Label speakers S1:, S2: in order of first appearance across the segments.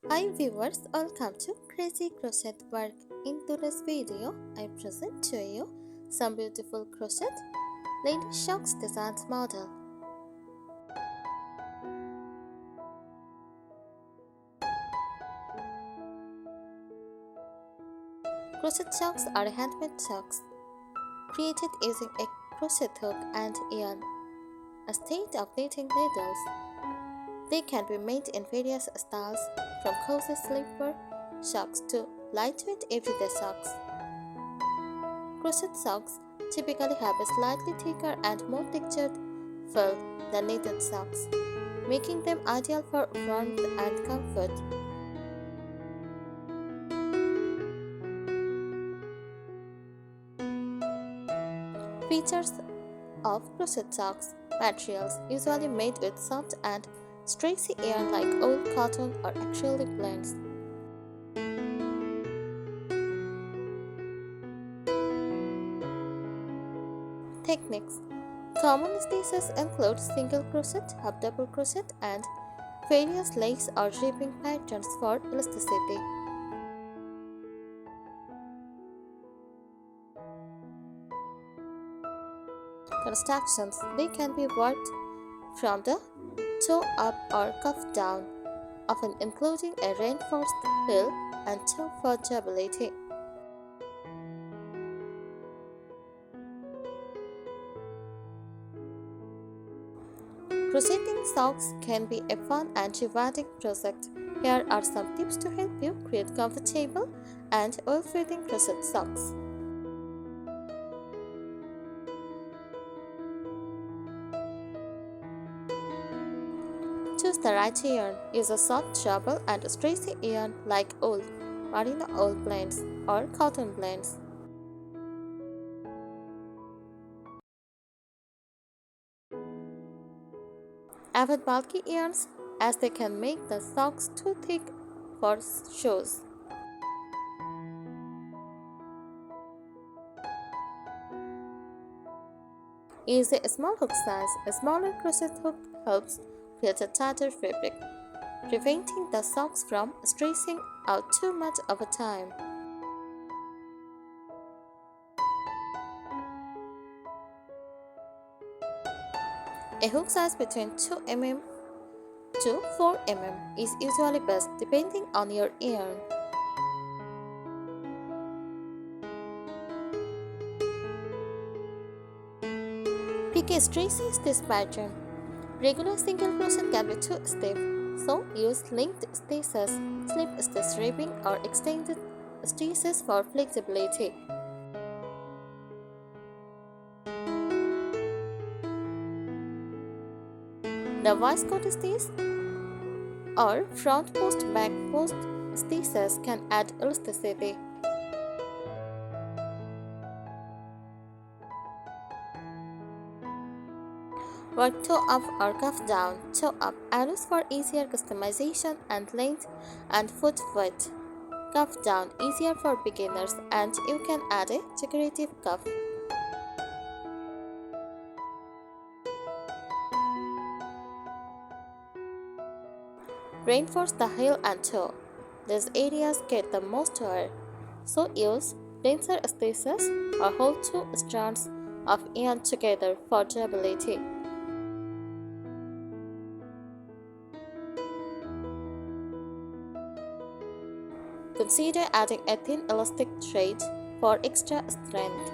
S1: Hi viewers, welcome to Crazy Crochet Work. In today's video, I present to you some beautiful crochet lady socks designs model. Crochet socks are handmade socks created using a crochet hook and yarn, a state of knitting needles. They can be made in various styles, from cozy sleeper socks to lightweight everyday socks. Crochet socks typically have a slightly thicker and more textured feel than knitted socks, making them ideal for warmth and comfort. Features of crochet socks: materials usually made with soft and stretchy yarn like wool, cotton, or acrylic blends. Techniques: common stitches include single crochet, half double crochet, and various lace or ribbing patterns for elasticity. Constructions: they can be worked from the toe up or cuff down, often including a reinforced heel and toe for durability. Crocheting socks can be a fun and rewarding project. Here are some tips to help you create comfortable and well-fitting crochet socks. Choose the right yarn. Use a soft double and stretchy yarn like wool, merino wool blends, or cotton blends. Avoid bulky yarns as they can make the socks too thick for shoes. Use a small hook size. A smaller crochet hook helps create a tighter fabric, preventing the socks from stretching out too much of a time. A hook size between 2 mm to 4 mm is usually best depending on your yarn. Pick a stretchy stitch pattern. Regular single crochet can be too stiff, so use linked stitches, slip stitch ribbing, or extended stitches for flexibility. The waistcoat stitch or front post back post stitches can add elasticity. Work toe up or cuff down. Toe up allows for easier customization and length and foot width. Cuff down easier for beginners, and you can add a decorative cuff. Reinforce the heel and toe. These areas get the most wear, so use denser stitches or hold two strands of yarn together for durability. Consider adding a thin elastic thread for extra strength.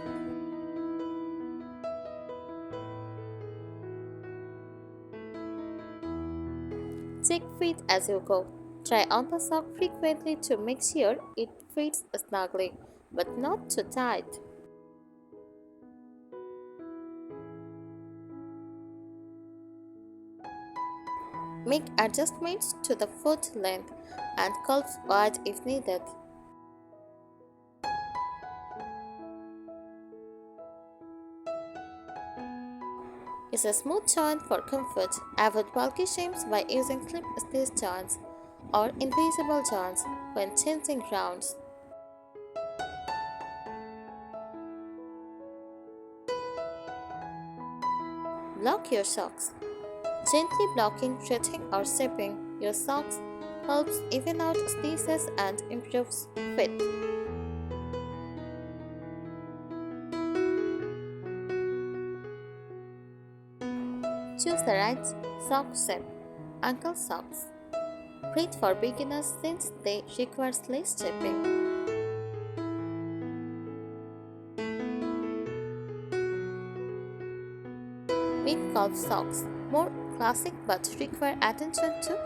S1: Check fit as you go. Try on the sock frequently to make sure it fits snugly, but not too tight. Make adjustments to the foot length and calf width if needed. Use a smooth joint for comfort. Avoid bulky seams by using slip stitch joints or invisible joints when changing rounds. Block your socks. Gently blocking, stretching, or shaping your socks helps even out stitches and improves fit. Choose the right sock shape. Ankle socks. Great for beginners since they require less shaping. Mid calf socks. More classic but require attention to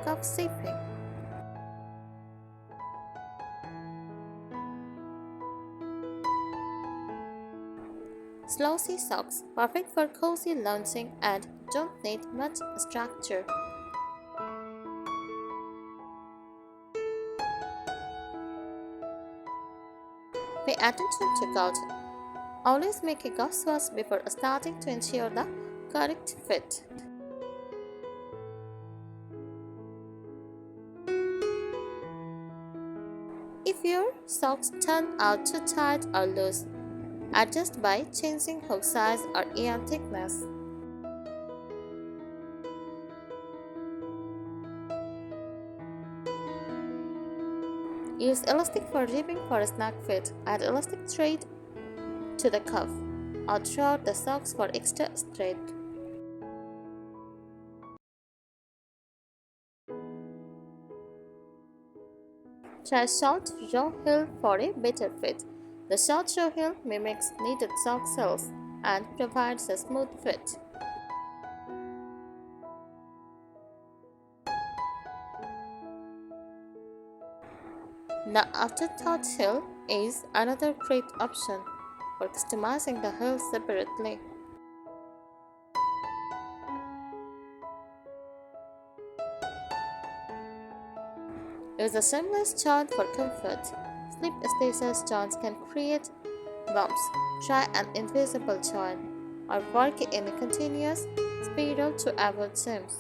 S1: calf shaping. Slossy socks. Perfect for cozy lounging and don't need much structure. Pay attention to culture. Always make a gauze wash before starting to ensure the correct fit. If your socks turn out too tight or loose, adjust by changing hook size or yarn thickness. Use elastic for ribbing for a snug fit. Add elastic thread to the cuff or throughout the socks for extra strength. Try short row heel for a better fit. The short row heel mimics knitted sock heels and provides a smooth fit. The afterthought heel is another great option for customizing the heel separately. Use a seamless joint for comfort. Slip stitches joints can create bumps. Try an invisible joint or work in a continuous spiral to avoid seams.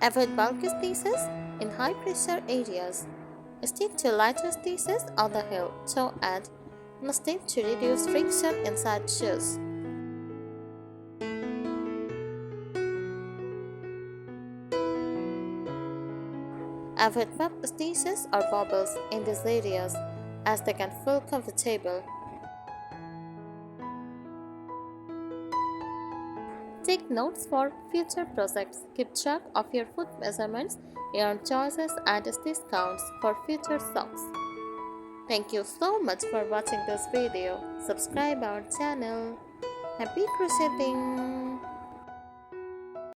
S1: Avoid bulky stitches in high pressure areas. Stick to lighter stitches on the heel, toe, and instep to reduce friction inside shoes. Avoid puff stitches or bobbles in these areas as they can feel comfortable. Take notes for future projects. Keep track of your foot measurements, yarn choices, and stitch counts for future socks. Thank you so much for watching this video. Subscribe our channel. Happy crocheting!